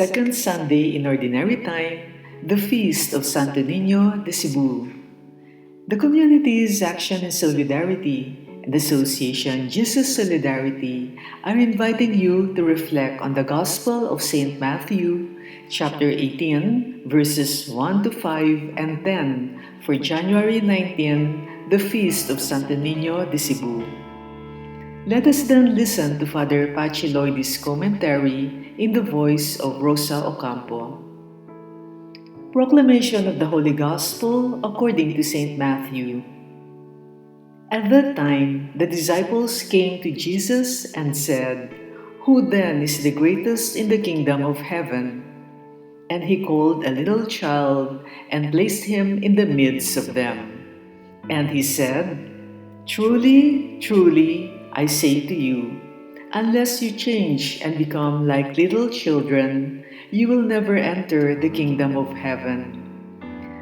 second Sunday in Ordinary Time, the feast of Santo Niño de Cebu. The community's Action in Solidarity and Association Jesus Solidarity are inviting you to reflect on the Gospel of St. Matthew, chapter 18, verses 1 to 5 and 10 for January 19, the feast of Santo Niño de Cebu. Let us then listen to Father Patxi Loidi's commentary in the voice of Rosa Ocampo. Proclamation of the Holy Gospel according to St. Matthew. At that time, the disciples came to Jesus and said, "Who then is the greatest in the kingdom of heaven?" And he called a little child and placed him in the midst of them. And he said, "Truly, truly, I say to you, unless you change and become like little children, you will never enter the kingdom of heaven.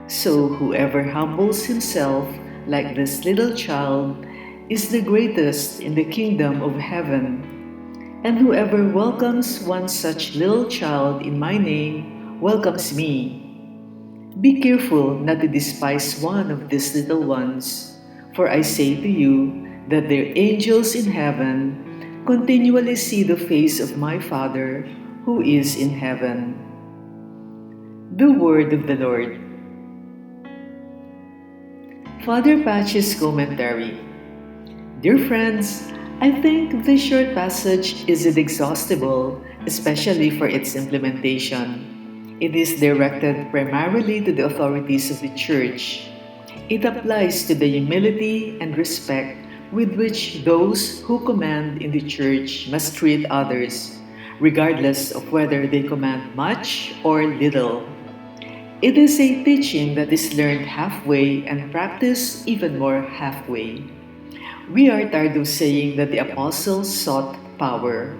So whoever humbles himself like this little child is the greatest in the kingdom of heaven. And whoever welcomes one such little child in my name welcomes me. Be careful not to despise one of these little ones, for I say to you that their angels in heaven continually see the face of my Father who is in heaven." The Word of the Lord. Father Patxi's commentary. Dear friends, I think this short passage is inexhaustible, especially for its implementation. It is directed primarily to the authorities of the Church. It applies to the humility and respect with which those who command in the Church must treat others, regardless of whether they command much or little. It is a teaching that is learned halfway and practiced even more halfway. We are tired of saying that the apostles sought power.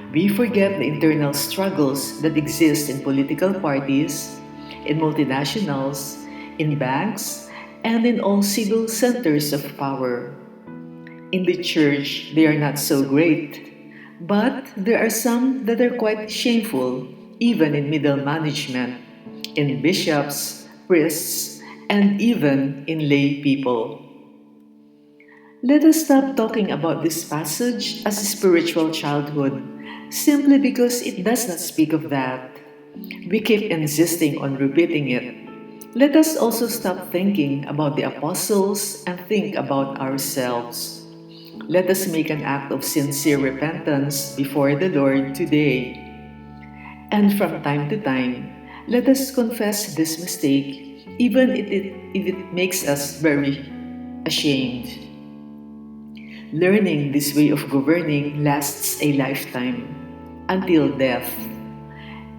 We forget the internal struggles that exist in political parties, in multinationals, in banks, and in all civil centers of power. In the Church, they are not so great, but there are some that are quite shameful, even in middle management, in bishops, priests, and even in lay people. Let us stop talking about this passage as a spiritual childhood, simply because it does not speak of that. We keep insisting on repeating it. Let us also stop thinking about the apostles and think about ourselves. Let us make an act of sincere repentance before the Lord today. And from time to time, let us confess this mistake, even if it makes us very ashamed. Learning this way of governing lasts a lifetime, until death.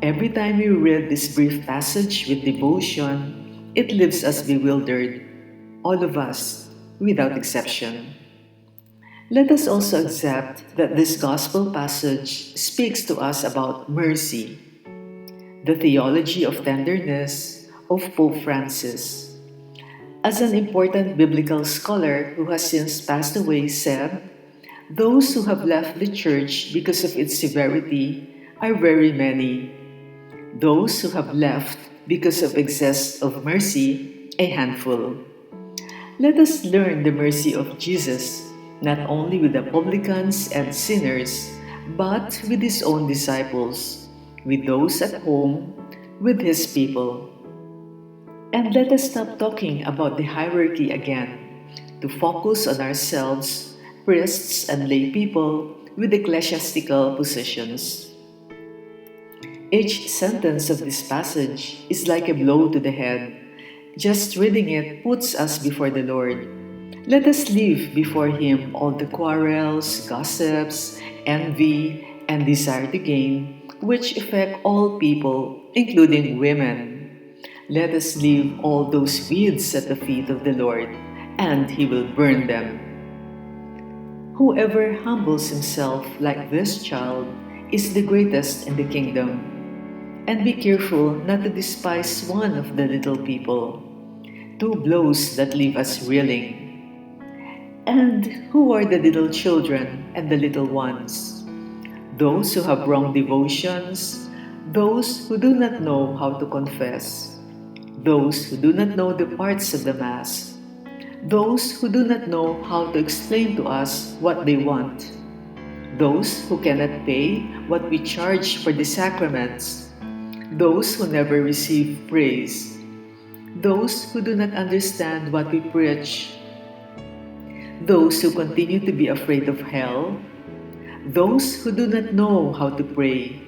Every time we read this brief passage with devotion, it leaves us bewildered, all of us, without exception. Let us also accept that this gospel passage speaks to us about mercy, the theology of tenderness of Pope Francis. As an important biblical scholar who has since passed away said, those who have left the Church because of its severity are very many. Those who have left because of excess of mercy, a handful. Let us learn the mercy of Jesus, not only with the publicans and sinners, but with his own disciples, with those at home, with his people. And let us stop talking about the hierarchy again, to focus on ourselves, priests and lay people, with ecclesiastical positions. Each sentence of this passage is like a blow to the head. Just reading it puts us before the Lord. Let us leave before Him all the quarrels, gossips, envy, and desire to gain, which affect all people, including women. Let us leave all those weeds at the feet of the Lord, and He will burn them. Whoever humbles himself like this child is the greatest in the kingdom. And be careful not to despise one of the little people. Two blows that leave us reeling. And who are the little children and the little ones? Those who have wrong devotions, those who do not know how to confess, those who do not know the parts of the Mass, those who do not know how to explain to us what they want, those who cannot pay what we charge for the sacraments, those who never receive praise, those who do not understand what we preach, those who continue to be afraid of hell, those who do not know how to pray.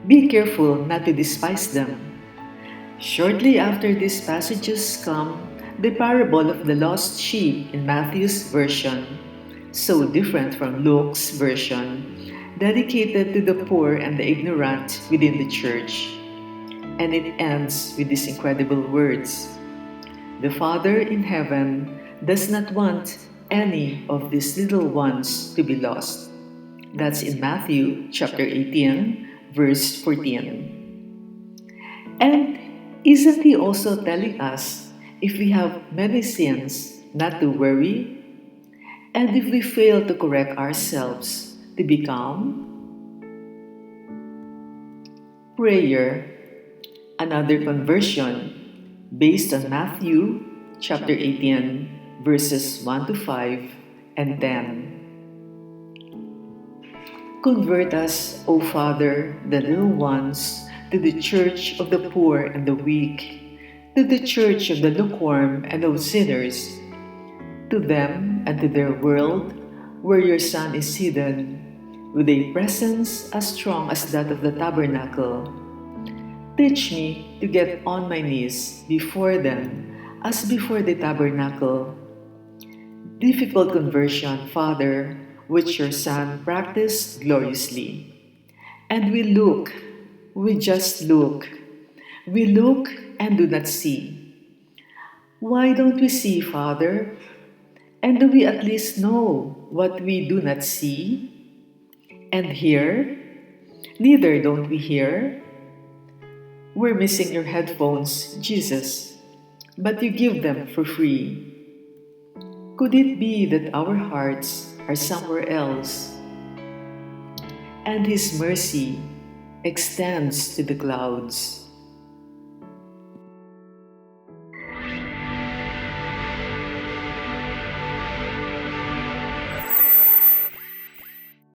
Be careful not to despise them. Shortly after these passages come the parable of the lost sheep in Matthew's version, so different from Luke's version, dedicated to the poor and the ignorant within the church. And it ends with these incredible words: "The Father in heaven does not want any of these little ones to be lost." That's in Matthew chapter 18, verse 14. And isn't he also telling us, if we have many sins, not to worry? And if we fail to correct ourselves, to be calm? Prayer, another conversion, based on Matthew chapter 18, verses 1 to 5 and 10. Convert us, O Father, the little ones, to the church of the poor and the weak, to the church of the lukewarm and of sinners, to them and to their world, where your Son is hidden, with a presence as strong as that of the tabernacle. Teach me to get on my knees before them, as before the tabernacle. Difficult conversion, Father, which your Son practiced gloriously. And we just look. We look and do not see. Why don't we see, Father? And do we at least know what we do not see? And hear? Neither don't we hear? We're missing your headphones, Jesus, but you give them for free. Could it be that our hearts are somewhere else, and His mercy extends to the clouds?